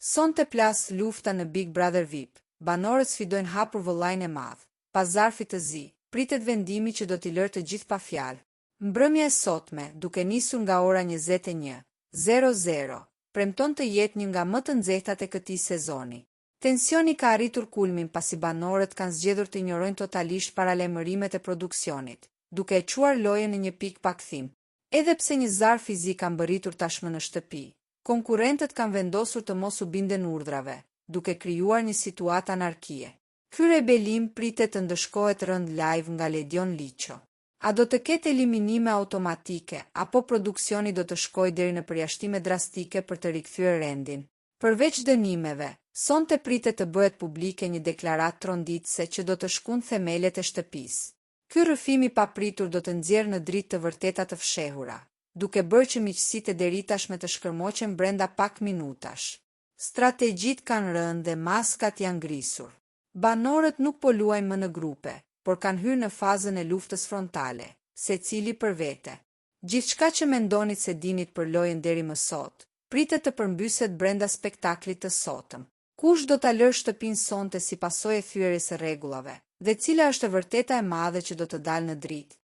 Sonte plas lufta në Big Brother VIP, banorët sfidojnë hapur vëllain e madh. Pas zarfit të zi, pritet vendimi që do t'i lërë të gjithë pa fjalë. Mbrëmja e sotme, duke nisur nga ora 21:00, premton të jetë një nga më të nxehtat e këtij sezoni. Tensioni ka arritur kulmin pasi banorët kanë zgjedhur të injorojnë totalisht paralajmërimet e produksionit, duke e çuar lojën në një pikë pakthim. Edhe pse një zarf fizik ka mbërritur tashmë në shtëpi, konkurrentët kanë vendosur të mos u binden urdhrave, duke krijuar një situatë anarkie. Ky rebelim pritet të ndëshkohet rënd live nga Ledion Liço. A do të ketë eliminime automatike, apo produksioni do të shkojë deri në përjashtime drastike për të rikthyer rendin? Përveç dënimeve, sonte pritet të bëhet publike një deklaratë tronditëse që do të shkundë themelet e shtëpisë. Ky rrëfim i papritur do të nxjerrë në dritë të vërteta të fshehura, duke bërë që miqësitë e deritashme të shkërmoqen brenda pak minutash. Strategjit kanë rënë dhe maskat janë ngrisur. Banorët nuk po luajnë më në grupe, por kanë hyrë në fazën e luftës frontale, secili për vete. Gjithçka që mendonit se dinit për lojën deri më sot, pritet të përmbyset brenda spektaklit të sotëm. Kush do ta lërë shtëpinë sonte si pasojë e thyerjes së rregullave, dhe cila është e vërteta e madhe që do të dalë në dritë?